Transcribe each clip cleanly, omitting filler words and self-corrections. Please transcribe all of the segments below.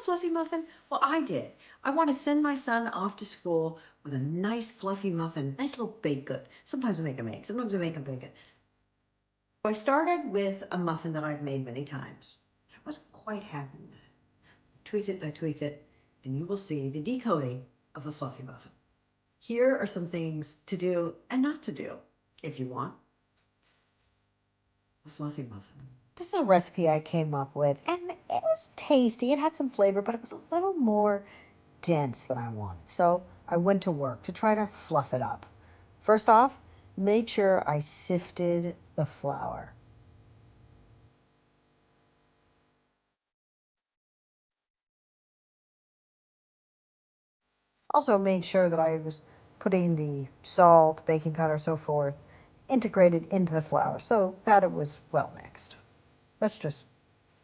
a fluffy muffin? Well, I did. I want to send my son off to school with a nice fluffy muffin, nice little baked good. Sometimes I make them egg, sometimes I make them bacon. So I started with a muffin that I've made many times. I wasn't quite happy with it. I tweaked it, and you will see the decoding of the fluffy muffin. Here are some things to do and not to do, if you want a fluffy muffin. This is a recipe I came up with, and it was tasty. It had some flavor, but it was a little more dense than I wanted. So I went to work to try to fluff it up. First off, made sure I sifted the flour. Also made sure that I was putting the salt, baking powder, so forth, integrated into the flour so that it was well mixed. That's just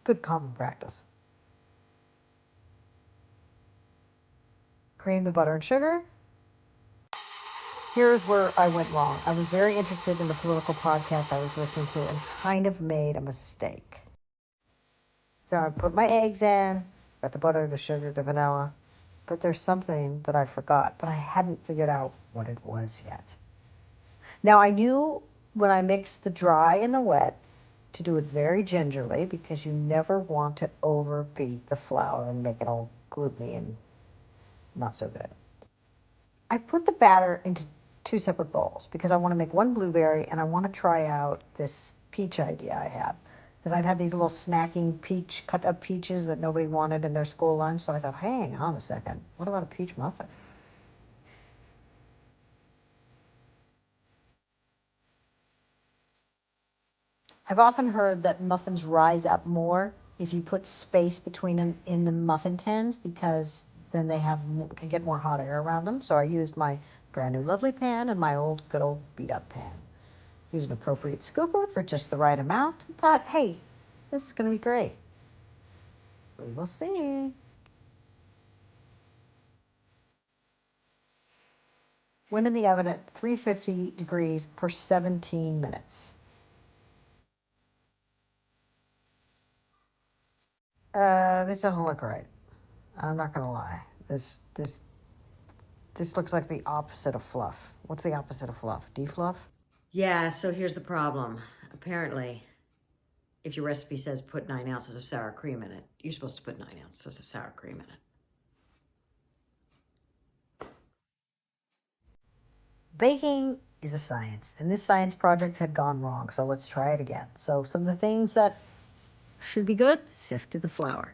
good common practice. Cream the butter and sugar. Here's where I went wrong. I was very interested in the political podcast I was listening to and kind of made a mistake. So I put my eggs in, got the butter, the sugar, the vanilla, but there's something that I forgot, but I hadn't figured out what it was yet. Now I knew when I mixed the dry and the wet to do it very gingerly because you never want to overbeat the flour and make it all gluteny and not so good. I put the batter into 2 separate bowls because I want to make one blueberry and I want to try out this peach idea I have. Because I'd have these little snacking cut up peaches that nobody wanted in their school lunch. So I thought, hang on a second, what about a peach muffin? I've often heard that muffins rise up more if you put space between them in the muffin tins because then they can get more hot air around them. So I used my brand new lovely pan and my old good old beat up pan. Used an appropriate scooper for just the right amount and thought, hey, this is going to be great. We will see. Went in the oven at 350 degrees for 17 minutes. This doesn't look right. I'm not gonna lie. This looks like the opposite of fluff. What's the opposite of fluff? Defluff? Yeah, so here's the problem. Apparently, if your recipe says put 9 ounces of sour cream in it, you're supposed to put 9 ounces of sour cream in it. Baking is a science, and this science project had gone wrong, so let's try it again. So some of the things that should be good, sifted the flour.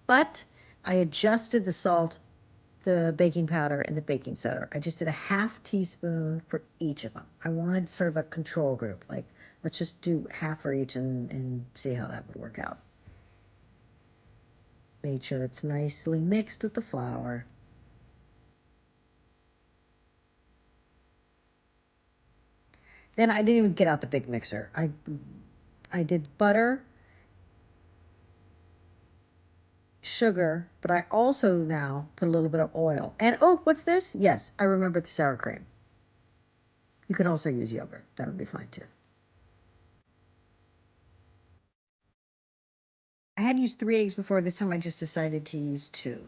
But I adjusted the salt, the baking powder, and the baking soda. I just did a half teaspoon for each of them. I wanted sort of a control group, like let's just do half for each and see how that would work out. Made sure it's nicely mixed with the flour. Then I didn't even get out the big mixer. I did butter, sugar, but I also now put a little bit of oil. And oh, what's this? Yes, I remember the sour cream. You could also use yogurt. That would be fine too. I had used 3 eggs before. This time I just decided to use 2.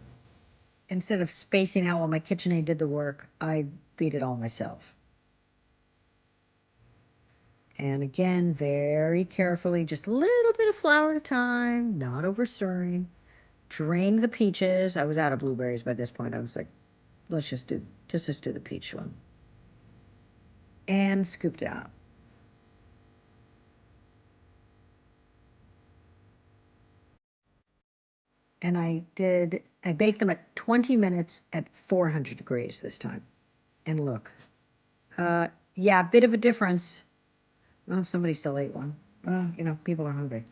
Instead of spacing out while my KitchenAid did the work, I beat it all myself. And again, very carefully, just a little bit of flour at a time, not over stirring. Drained the peaches. I was out of blueberries by this point. I was like, let's just do the peach one. And scooped it out. And I baked them at 20 minutes at 400 degrees this time. And look, yeah, a bit of a difference. Well, somebody still ate one. People are hungry.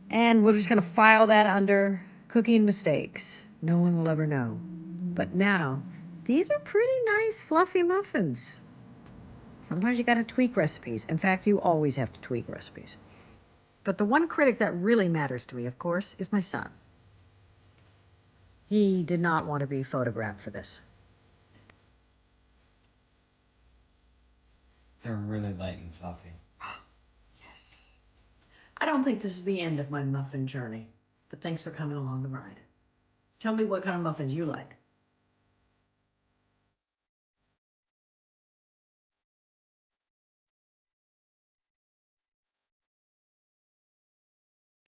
And we're just going to file that under cooking mistakes. No one will ever know. But now, these are pretty nice fluffy muffins. Sometimes you got to tweak recipes. In fact, you always have to tweak recipes. But the one critic that really matters to me, of course, is my son. He did not want to be photographed for this. They're really light and fluffy. I don't think this is the end of my muffin journey, but thanks for coming along the ride. Tell me what kind of muffins you like.